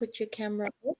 Put your camera up.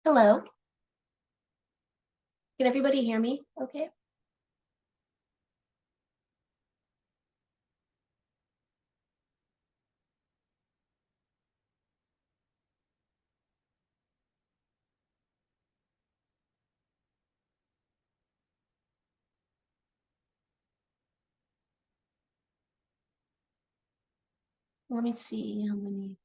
Hello. Can everybody hear me? Okay. Let me see how many.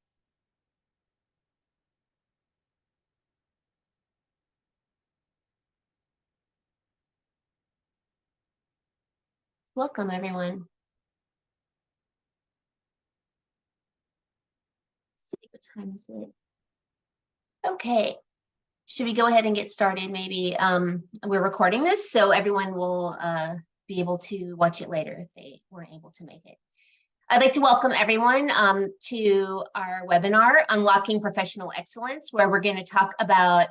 Welcome, everyone. Let's see, what time is it? Okay. Should we go ahead and get started? Maybe we're recording this, so everyone will be able to watch it later if they weren't able to make it. I'd like to welcome everyone to our webinar, Unlocking Professional Excellence, where we're going to talk about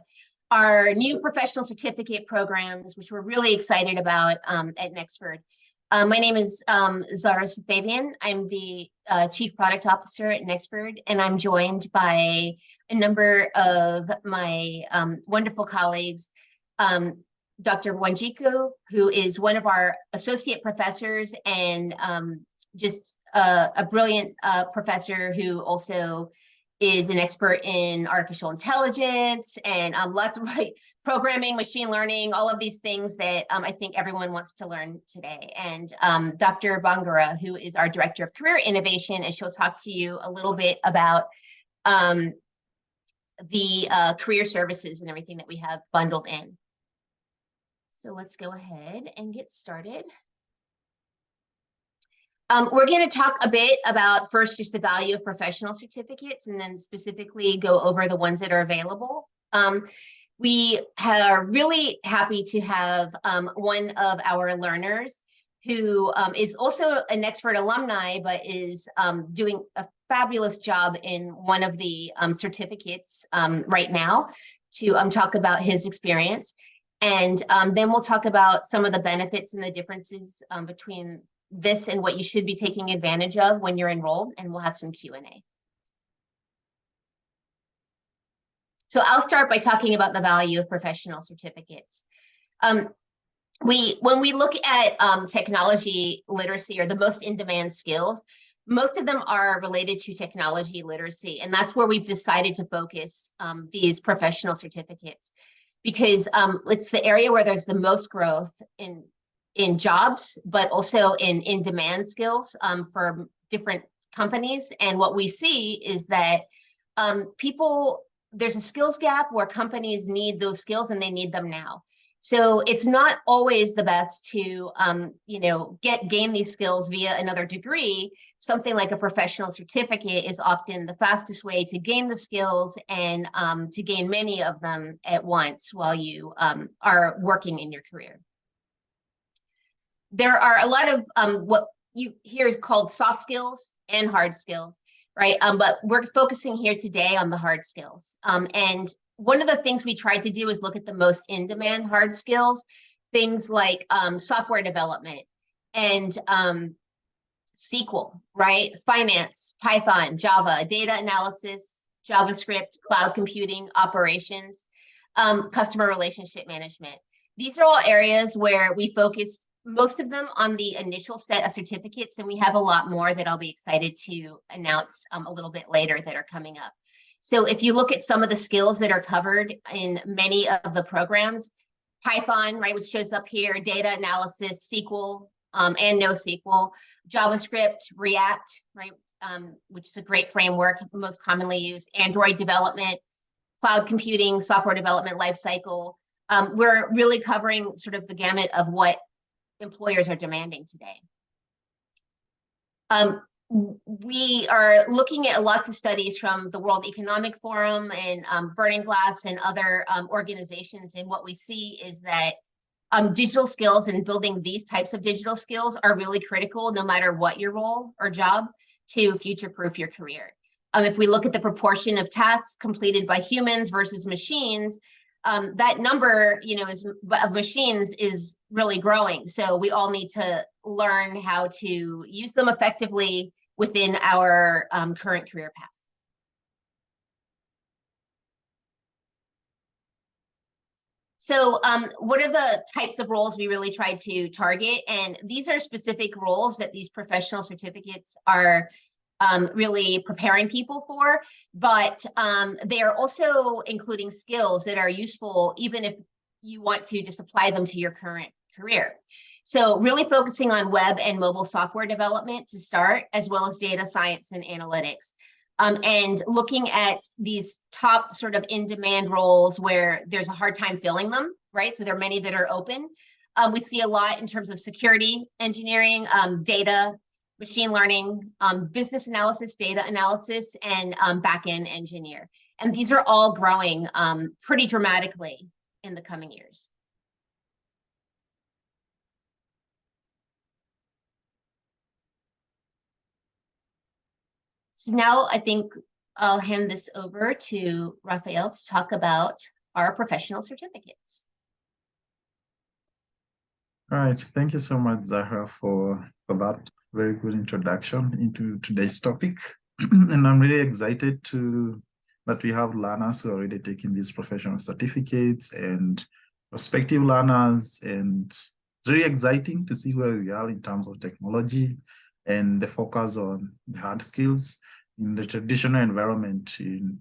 our new professional certificate programs, which we're really excited about at Nexford. My name is Zara Safavian. I'm the Chief Product Officer at Nexford, and I'm joined by a number of my wonderful colleagues. Dr. Wanjiku, who is one of our associate professors and just a brilliant professor who also is an expert in artificial intelligence and lots of programming, machine learning, all of these things that I think everyone wants to learn today. And Dr. Bangura, who is our Director of Career Innovation, and she'll talk to you a little bit about the career services and everything that we have bundled in. So let's go ahead and get started. We're going to talk a bit about first just the value of professional certificates and then specifically go over the ones that are available. We are really happy to have one of our learners who is also a Nexford alumni, but is doing a fabulous job in one of the certificates right now to talk about his experience. And then we'll talk about some of the benefits and the differences between this and what you should be taking advantage of when you're enrolled, and we'll have some Q&A. So I'll start by talking about the value of professional certificates. When we look at technology literacy or the most in-demand skills, most of them are related to technology literacy, and that's where we've decided to focus these professional certificates, because it's the area where there's the most growth in jobs, but also in in-demand skills for different companies. And what we see is that there's a skills gap where companies need those skills and they need them now. So it's not always the best to, gain these skills via another degree. Something like a professional certificate is often the fastest way to gain the skills and to gain many of them at once while you are working in your career. There are a lot of what you hear called soft skills and hard skills, right? But we're focusing here today on the hard skills. And one of the things we tried to do is look at the most in-demand hard skills, things like software development and SQL, right? Finance, Python, Java, data analysis, JavaScript, cloud computing, operations, customer relationship management. These are all areas where we focused most of them on the initial set of certificates, and we have a lot more that I'll be excited to announce a little bit later that are coming up. So if you look at some of the skills that are covered in many of the programs, Python, right, which shows up here, data analysis, SQL, and NoSQL, JavaScript, React, right, which is a great framework, most commonly used, Android development, cloud computing, software development lifecycle. We're really covering sort of the gamut of what employers are demanding today. We are looking at lots of studies from the World Economic Forum and Burning Glass and other organizations, and what we see is that digital skills and building these types of digital skills are really critical no matter what your role or job to future-proof your career. If we look at the proportion of tasks completed by humans versus machines, that number, of machines is really growing. So we all need to learn how to use them effectively within our current career path. So what are the types of roles we really try to target? And these are specific roles that these professional certificates are really preparing people for, but they are also including skills that are useful even if you want to just apply them to your current career. So really focusing on web and mobile software development to start, as well as data science and analytics. And looking at these top sort of in-demand roles where there's a hard time filling them, right? So there are many that are open. We see a lot in terms of security engineering, data, machine learning, business analysis, data analysis, and back-end engineer. And these are all growing pretty dramatically in the coming years. So now I think I'll hand this over to Raphael to talk about our professional certificates. All right, thank you so much, Zahra, for that very good introduction into today's topic. And I'm really excited that we have learners who are already taking these professional certificates and prospective learners. And it's really exciting to see where we are in terms of technology and the focus on the hard skills. In the traditional environment, in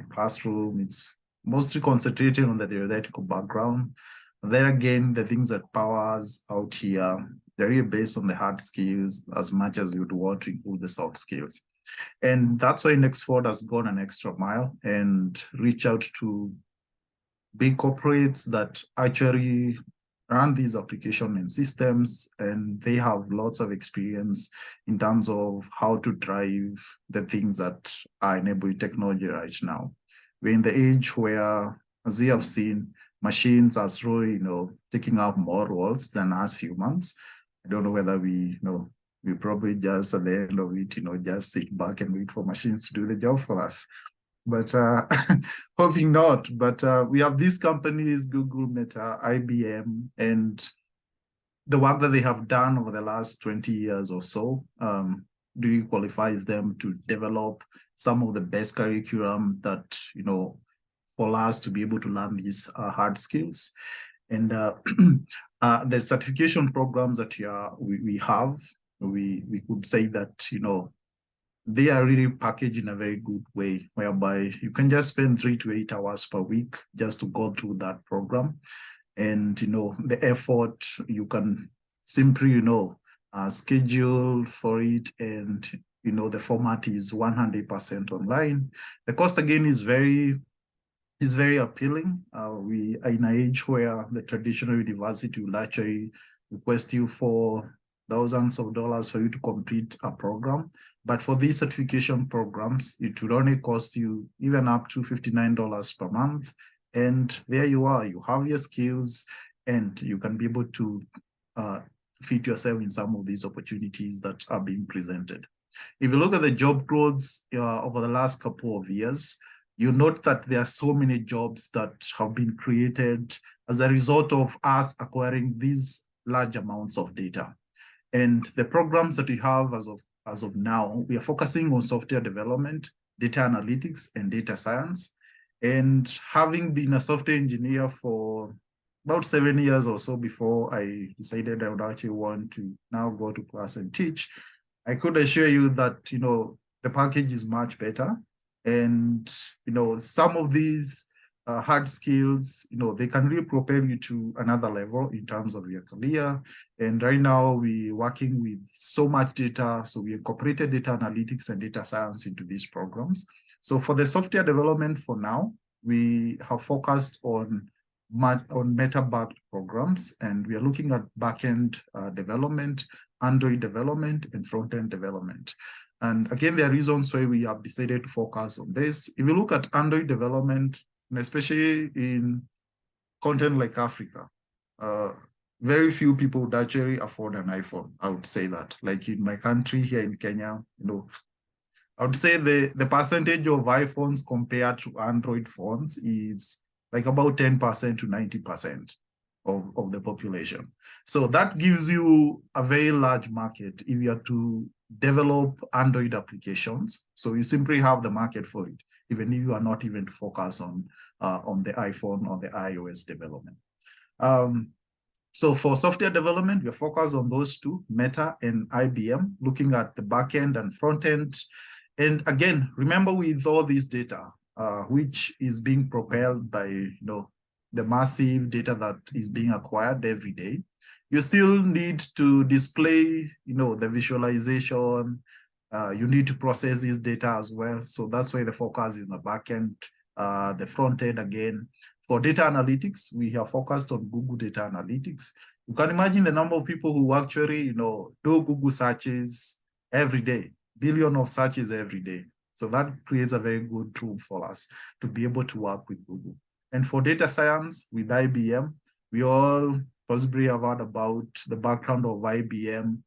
classroom, it's mostly concentrated on the theoretical background. And then again, the things that power us out here, they're really based on the hard skills as much as you'd want to include the soft skills. And that's why Nexford has gone an extra mile and reached out to big corporates that actually run these applications and systems, and they have lots of experience in terms of how to drive the things that are enabling technology right now. We're in the age where, as we have seen, machines are slowly, taking up more roles than us humans. I don't know whether we probably just at the end of it, just sit back and wait for machines to do the job for us. But hoping not. But we have these companies, Google, Meta, IBM, and the work that they have done over the last 20 years or so really qualifies them to develop some of the best curriculum that, for us to be able to learn these hard skills. And the certification programs that we have, we could say that, they are really packaged in a very good way, whereby you can just spend 3 to 8 hours per week just to go through that program. And, the effort, you can simply, schedule for it. And, the format is 100% online. The cost, again, is very appealing. We are in an age where the traditional university will actually request you for thousands of dollars for you to complete a program. But for these certification programs, it will only cost you even up to $59 per month. And there you are, you have your skills, and you can be able to fit yourself in some of these opportunities that are being presented. If you look at the job growths over the last couple of years, you note that there are so many jobs that have been created as a result of us acquiring these large amounts of data. And the programs that we have as of now, we are focusing on software development, data analytics, and data science. And having been a software engineer for about 7 years or so before I decided I would actually want to now go to class and teach, I could assure you that, the package is much better. And, some of these hard skills, they can really propel you to another level in terms of your career. And right now we're working with so much data. So we incorporated data analytics and data science into these programs. So for the software development for now, we have focused on meta-backed programs, and we are looking at backend development, Android development, and front-end development. And again, there are reasons why we have decided to focus on this. If you look at Android development, and especially in content like Africa, very few people would actually afford an iPhone. I would say that, like in my country here in Kenya, I would say the percentage of iPhones compared to Android phones is like about 10% to 90% of the population. So that gives you a very large market if you are to develop Android applications. So you simply have the market for it, even if you are not even to focus on the iPhone or the iOS development. So for software development, we're focused on those two, Meta and IBM, looking at the backend and front end. And again, remember with all this data, which is being propelled by the massive data that is being acquired every day, you still need to display the visualization. You need to process this data as well. So that's why the focus is on the backend, the front end again. For data analytics, we have focused on Google Data Analytics. You can imagine the number of people who actually do Google searches every day. Billion of searches every day. So that creates a very good tool for us to be able to work with Google. And for data science with IBM, we all possibly have heard about the background of IBM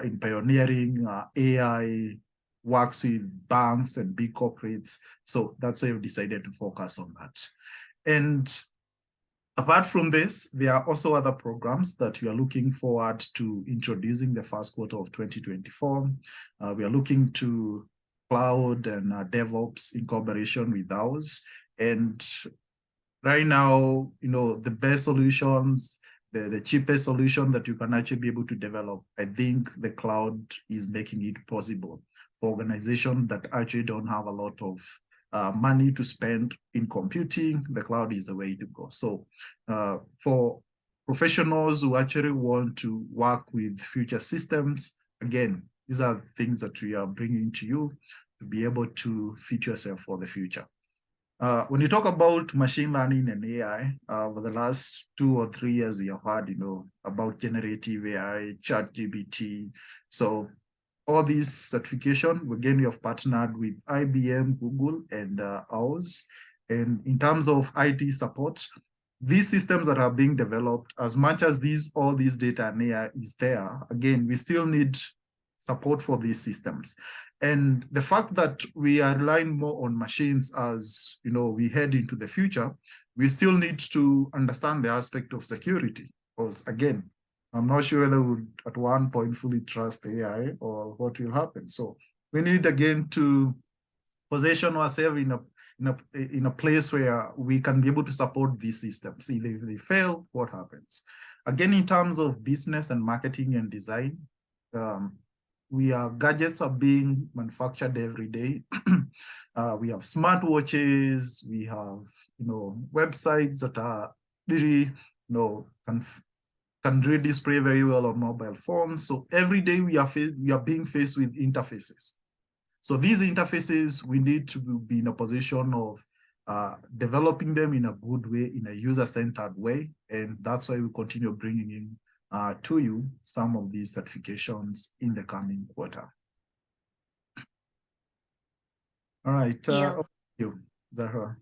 in pioneering AI, works with banks and big corporates. So that's why we decided to focus on that. And apart from this, there are also other programs that we are looking forward to introducing the first quarter of 2024. We are looking to cloud and DevOps in collaboration with ours. And right now, the best solutions, the cheapest solution that you can actually be able to develop, I think the cloud is making it possible for organizations that actually don't have a lot of money to spend in computing. The cloud is the way to go. So for professionals who actually want to work with future systems, again, these are things that we are bringing to you to be able to fit yourself for the future. When you talk about machine learning and AI, over the last 2 or 3 years, you have heard, about generative AI, ChatGPT. So all these certification, again, we have partnered with IBM, Google, and ours. And in terms of IT support, these systems that are being developed, as much as all these data and AI is there, again, we still need support for these systems. And the fact that we are relying more on machines as we head into the future, we still need to understand the aspect of security. Because again, I'm not sure whether we would at one point fully trust AI or what will happen. So we need again to position ourselves in a place where we can be able to support these systems. If they fail, what happens? Again, in terms of business and marketing and design, gadgets are being manufactured every day. We have smartwatches, we have websites that are really can really display very well on mobile phones. So every day we are being faced with interfaces. So these interfaces, we need to be in a position of developing them in a good way, in a user-centered way. And that's why we continue bringing in to you some of these certifications in the coming quarter. All right. Thank you, Zahra.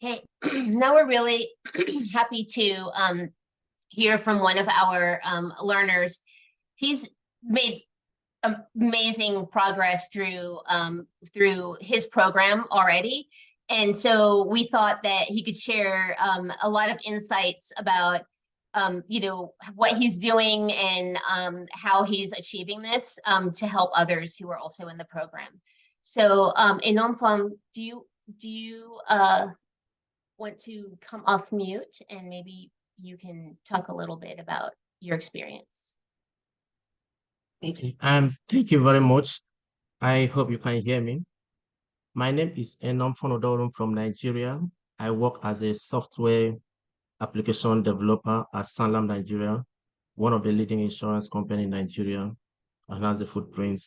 Okay, now we're really happy to hear from one of our learners. He's made amazing progress through his program already. And so we thought that he could share a lot of insights about what he's doing and how he's achieving this to help others who are also in the program. So Enonfam, do you want to come off mute and maybe you can talk a little bit about your experience? Okay. Thank you very much. I hope you can hear me. My name is Enom Fonodorum from Nigeria. I work as a software application developer at Sanlam Nigeria, one of the leading insurance company in Nigeria, and has a footprint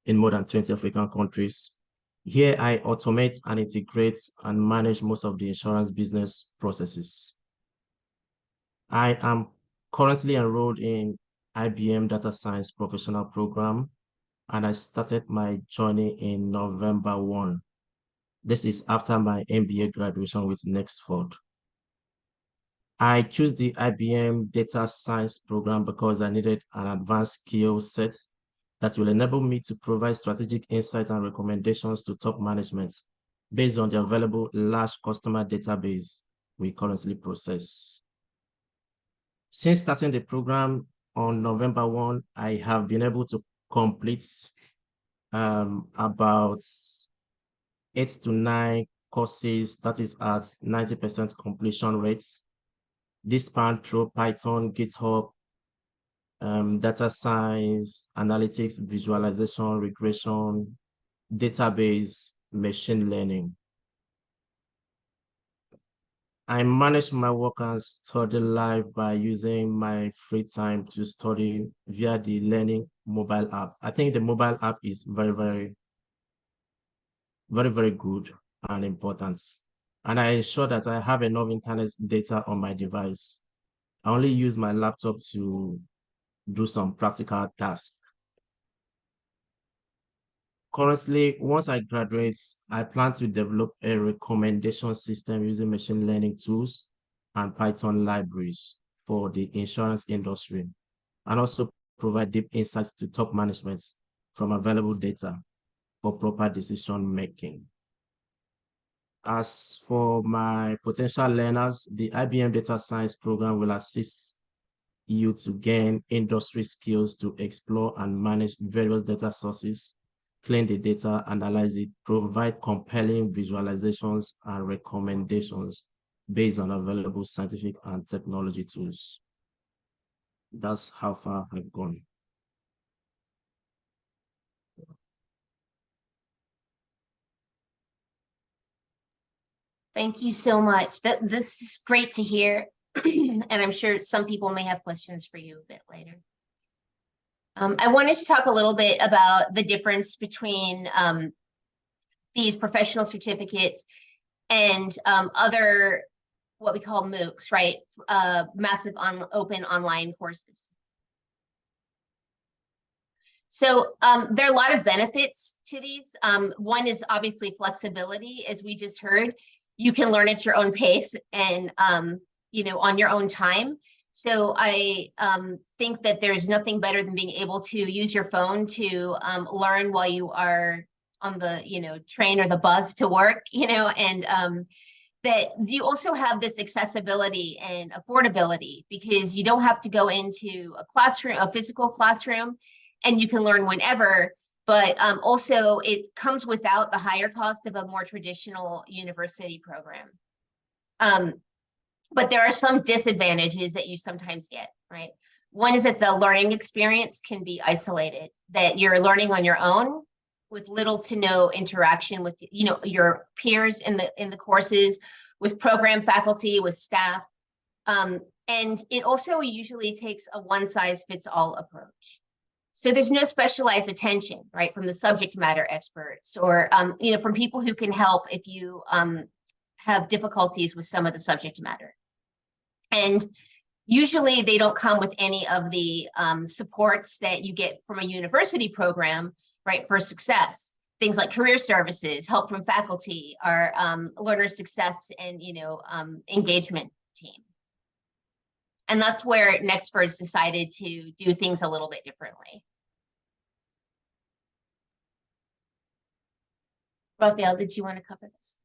in more than 20 African countries. Here, I automate and integrate and manage most of the insurance business processes. I am currently enrolled in IBM Data Science Professional Program, and I started my journey in November 1. This is after my MBA graduation with Nexford. I chose the IBM Data Science program because I needed an advanced skill set that will enable me to provide strategic insights and recommendations to top management based on the available large customer database we currently process. Since starting the program on November 1, I have been able to complete about 8 to 9 courses, that is at 90% completion rates. This span through Python, GitHub, data science, analytics, visualization, regression, database, machine learning. I manage my work and study live by using my free time to study via the Learning mobile app. I think the mobile app is very, very, very, very good and important. And I ensure that I have enough internet data on my device. I only use my laptop to do some practical tasks. Currently, once I graduate, I plan to develop a recommendation system using machine learning tools and Python libraries for the insurance industry, and also provide deep insights to top management from available data for proper decision making. As for my potential learners, the IBM Data Science program will assist you to gain industry skills to explore and manage various data sources, clean the data, analyze it, provide compelling visualizations and recommendations based on available scientific and technology tools. That's how far I've gone. Thank you so much. This is great to hear. And I'm sure some people may have questions for you a bit later. I wanted to talk a little bit about the difference between these professional certificates and other, what we call MOOCs, right? Massive open online courses. So there are a lot of benefits to these. One is obviously flexibility, as we just heard. You can learn at your own pace and on your own time. So I think that there's nothing better than being able to use your phone to learn while you are on the train or the bus to work, and that you also have this accessibility and affordability because you don't have to go into a classroom, a physical classroom, and you can learn whenever. But also it comes without the higher cost of a more traditional university program. But there are some disadvantages that you sometimes get, right? One is that the learning experience can be isolated, that you're learning on your own with little to no interaction with your peers in the courses, with program faculty, with staff. And it also usually takes a one-size-fits-all approach. So there's no specialized attention, right, from the subject matter experts or, from people who can help if you have difficulties with some of the subject matter. And usually they don't come with any of the supports that you get from a university program, right, for success. Things like career services, help from faculty, our learner success and, engagement team. And that's where Nexford's decided to do things a little bit differently. Raphael, did you want to cover this?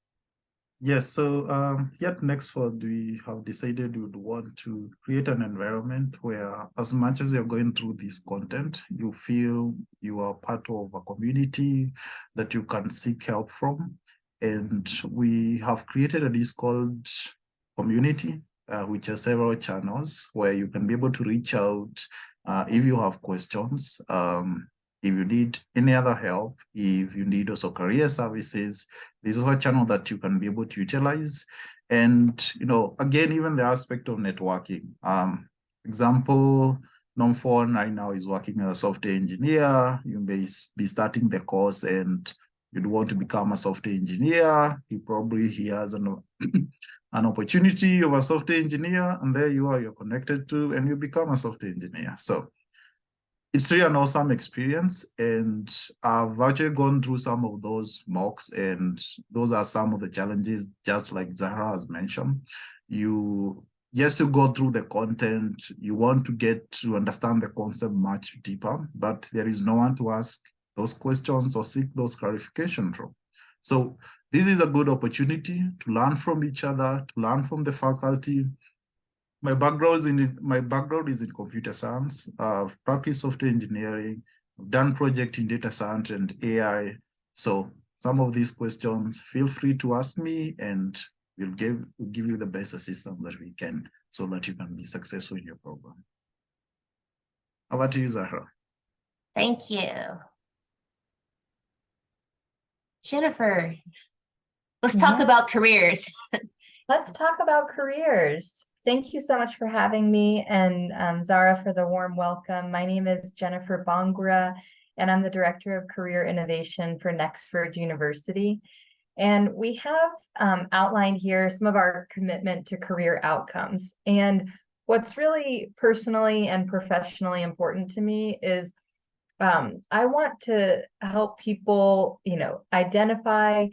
Yes, so here at Nexford, we have decided we would want to create an environment where, as much as you're going through this content, you feel you are part of a community that you can seek help from. And we have created a Discord community, which has several channels where you can be able to reach out if you have questions. If you need any other help, if you need also career services, this is a channel that you can be able to utilize. And, again, even the aspect of networking. Example, Nomphone right now is working as a software engineer. You may be starting the course and you'd want to become a software engineer. He has an opportunity of a software engineer, and there you are, you're connected to, and you become a software engineer. So it's really an awesome experience, and I've actually gone through some of those mocks, and those are some of the challenges, just like Zahra has mentioned. You go through the content, you want to get to understand the concept much deeper, but there is no one to ask those questions or seek those clarifications from. So this is a good opportunity to learn from each other, to learn from the faculty. My background is in computer science. I've practiced software engineering, I've done project in data science and AI. So some of these questions, feel free to ask me, and we'll give you the best assistance that we can so that you can be successful in your program. How about you, Zahra? Thank you. Jennifer, let's talk about careers. Let's talk about careers. Thank you so much for having me, and Zahra for the warm welcome. My name is Jennifer Bangura, and I'm the Director of Career Innovation for Nexford University. And we have outlined here some of our commitment to career outcomes. And what's really personally and professionally important to me is I want to help people, identify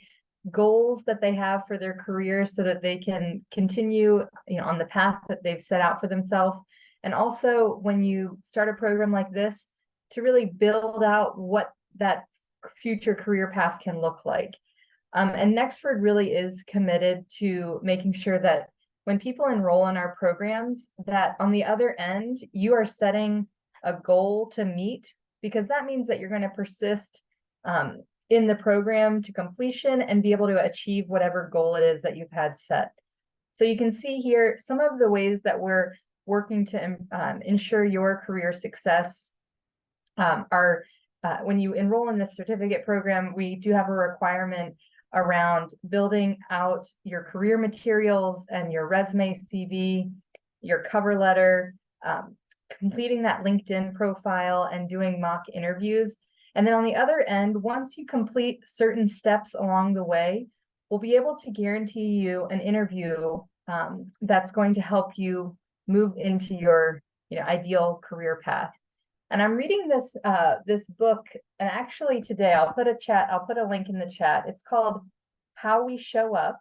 goals that they have for their career so that they can continue, on the path that they've set out for themselves. And also, when you start a program like this, to really build out what that future career path can look like. And Nexford really is committed to making sure that when people enroll in our programs, that on the other end, you are setting a goal to meet, because that means that you're going to persist in the program to completion and be able to achieve whatever goal it is that you've had set. So you can see here some of the ways that we're working to ensure your career success are when you enroll in this certificate program, we do have a requirement around building out your career materials and your resume, CV, your cover letter, completing that LinkedIn profile, and doing mock interviews. And then on the other end, once you complete certain steps along the way, we'll be able to guarantee you an interview that's going to help you move into your ideal career path. And I'm reading this book, and actually today I'll put a link in the chat. It's called How We Show Up.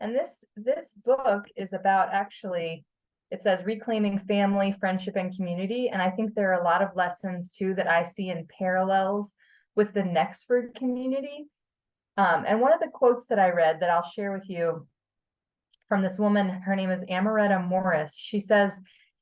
And this book is about, actually, it says reclaiming family, friendship, and community. And I think there are a lot of lessons too that I see in parallels with the Nexford community. And one of the quotes that I read that I'll share with you from this woman, her name is Amaretta Morris. She says,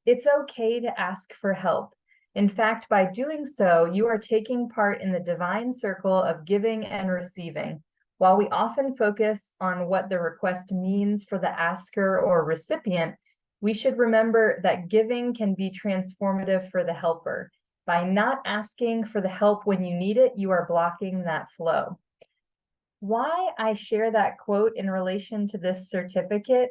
"It's okay to ask for help. In fact, by doing so, you are taking part in the divine circle of giving and receiving. While we often focus on what the request means for the asker or recipient, we should remember that giving can be transformative for the helper. By not asking for the help when you need it, you are blocking that flow." Why I share that quote in relation to this certificate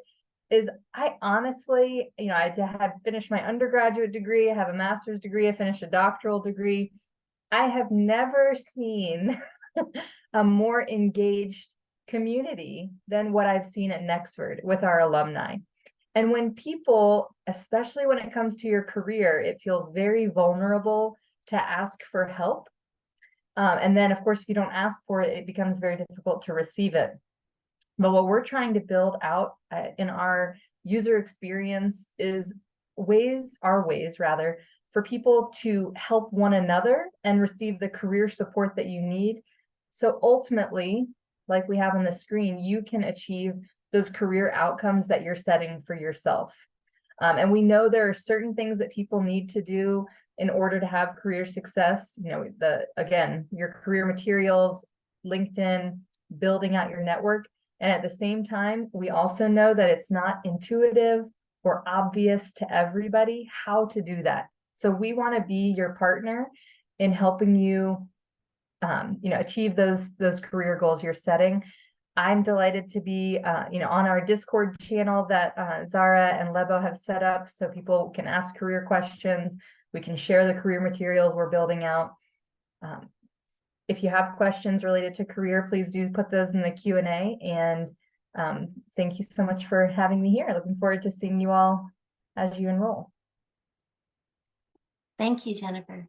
is I honestly, I have finished my undergraduate degree, I have a master's degree, I finished a doctoral degree. I have never seen a more engaged community than what I've seen at Nexford with our alumni. And when people, especially when it comes to your career, it feels very vulnerable to ask for help. And then, of course, if you don't ask for it, it becomes very difficult to receive it. But what we're trying to build out in our user experience is ways for people to help one another and receive the career support that you need. So ultimately, like we have on the screen, you can achieve those career outcomes that you're setting for yourself. And we know there are certain things that people need to do in order to have career success. You know, again, your career materials, LinkedIn, building out your network. And at the same time, we also know that it's not intuitive or obvious to everybody how to do that. So we want to be your partner in helping you, achieve those career goals you're setting. I'm delighted to be, on our Discord channel that Zara and Lebo have set up so people can ask career questions. We can share the career materials we're building out. If you have questions related to career, please do put those in the Q&A. And thank you so much for having me here. Looking forward to seeing you all as you enroll. Thank you, Jennifer.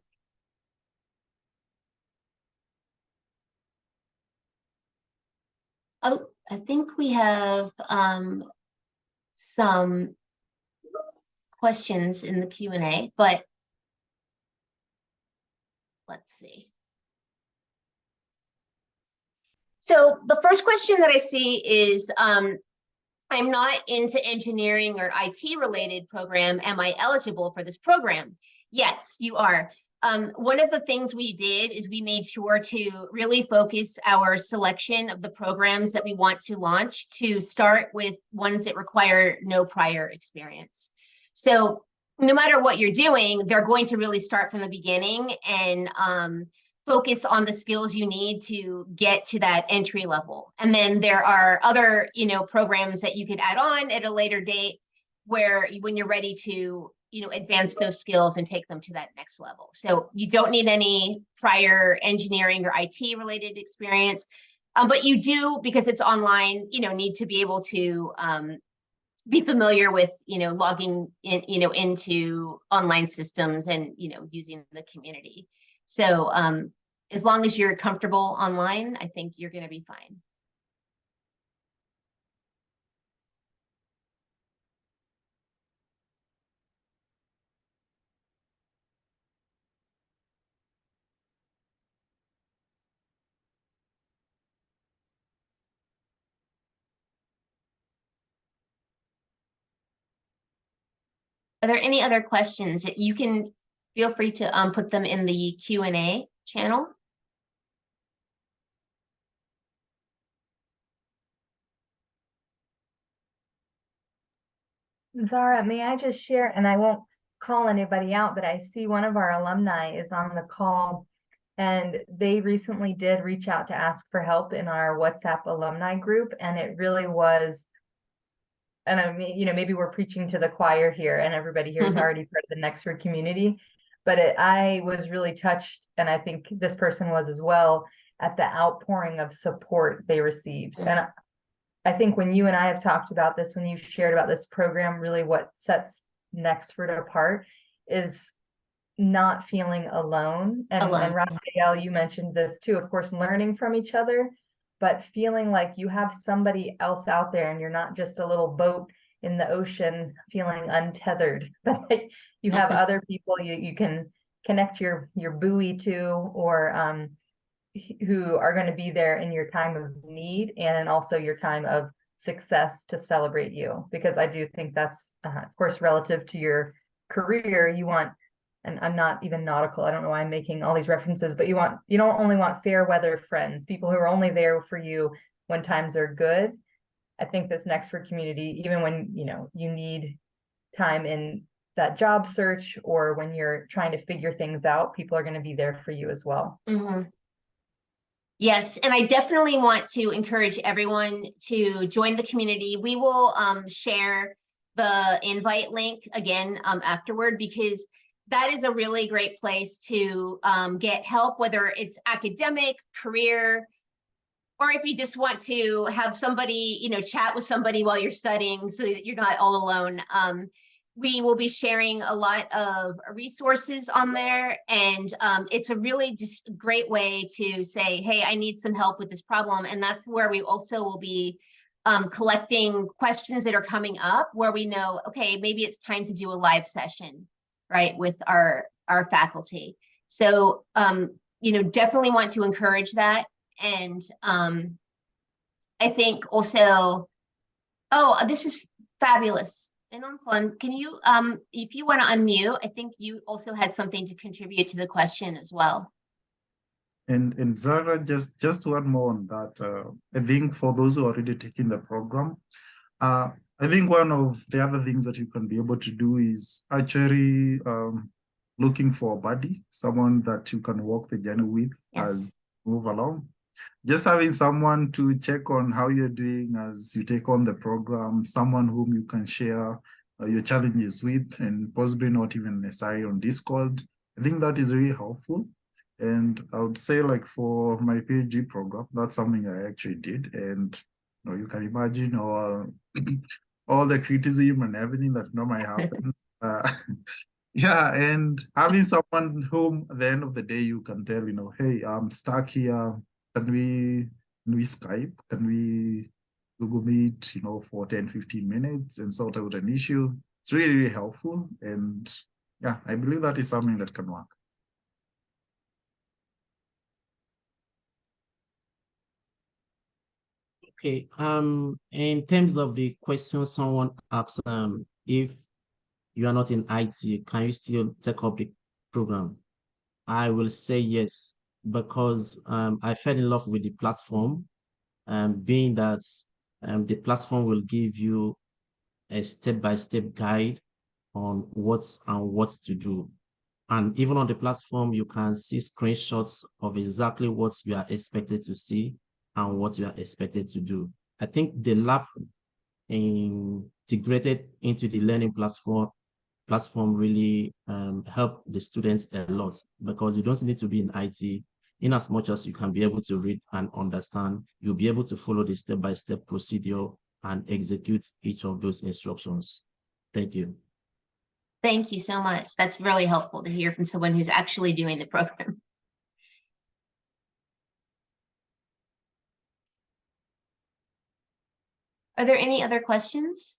Oh, I think we have some questions in the Q&A, but let's see. So the first question that I see is, I'm not into engineering or IT related program. Am I eligible for this program? Yes, you are. One of the things we did is we made sure to really focus our selection of the programs that we want to launch to start with ones that require no prior experience. So no matter what you're doing, they're going to really start from the beginning and focus on the skills you need to get to that entry level. And then there are other, programs that you could add on at a later date where when you're ready to, advance those skills and take them to that next level. So you don't need any prior engineering or IT related experience, but you do, because it's online, need to be able to be familiar with, logging in, into online systems and, using the community. So as long as you're comfortable online, I think you're going to be fine. Are there any other questions that you can feel free to put them in the Q&A channel? Zara, may I just share, and I won't call anybody out, but I see one of our alumni is on the call, and they recently did reach out to ask for help in our WhatsApp alumni group, and it really was, and I mean, maybe we're preaching to the choir here, and everybody here is already part of the Nexford community, but I was really touched, and I think this person was as well, at the outpouring of support they received. And I think when you and I have talked about this, when you've shared about this program, really what sets Nexford apart is not feeling alone. And Raphael, you mentioned this too, of course, learning from each other, but feeling like you have somebody else out there and you're not just a little boat in the ocean feeling untethered, but like you have other people you can connect your buoy to, or who are going to be there in your time of need and also your time of success to celebrate you. Because I do think that's, of course, relative to your career, you want, and I'm not even nautical, I don't know why I'm making all these references, but you don't only want fair weather friends, people who are only there for you when times are good. I think this Nexford community, even when, you need time in that job search or when you're trying to figure things out, people are going to be there for you as well. Mm-hmm. Yes, and I definitely want to encourage everyone to join the community. We will share the invite link again afterward, because that is a really great place to get help, whether it's academic, career, or if you just want to have somebody, chat with somebody while you're studying so that you're not all alone. We will be sharing a lot of resources on there, and it's a really just great way to say, hey, I need some help with this problem. And that's where we also will be collecting questions that are coming up where we know, okay, maybe it's time to do a live session, right, with our faculty. So, definitely want to encourage that. And I think also, oh, this is fabulous. And on fun, can you, if you want to unmute, I think you also had something to contribute to the question as well. And Zara, just one more on that. I think for those who are already taking the program, I think one of the other things that you can be able to do is actually looking for a buddy, someone that you can walk the journey with as you move along. Just having someone to check on how you're doing as you take on the program, someone whom you can share your challenges with, and possibly not even necessarily on Discord. I think that is really helpful. And I would say, like, for my PhD program, that's something I actually did. And you can imagine all the criticism and everything that normally happens. Yeah, and having someone whom at the end of the day you can tell, hey, I'm stuck here. Can we Skype? Can we Google Meet, for 10, 15 minutes and sort out an issue? It's really, really helpful. And yeah, I believe that is something that can work. Okay. In terms of the question someone asked, if you are not in IT, can you still take up the program? I will say yes, because I fell in love with the platform, being that the platform will give you a step-by-step guide on what to do. And even on the platform, you can see screenshots of exactly what you are expected to see and what you are expected to do. I think the lab integrated into the learning platform really help the students a lot, because you don't need to be in IT. In as much as you can be able to read and understand, you'll be able to follow the step-by-step procedure and execute each of those instructions. Thank you. Thank you so much. That's really helpful to hear from someone who's actually doing the program. Are there any other questions?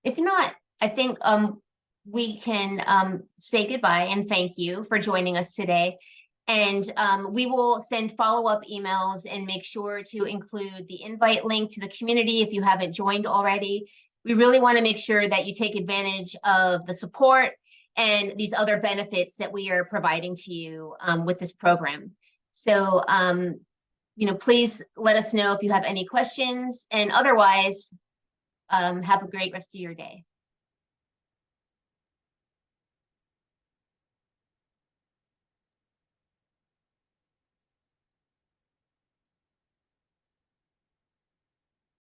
If not, I think we can say goodbye and thank you for joining us today. And we will send follow-up emails and make sure to include the invite link to the community if you haven't joined already. We really want to make sure that you take advantage of the support and these other benefits that we are providing to you with this program. So, please let us know if you have any questions, and otherwise, have a great rest of your day.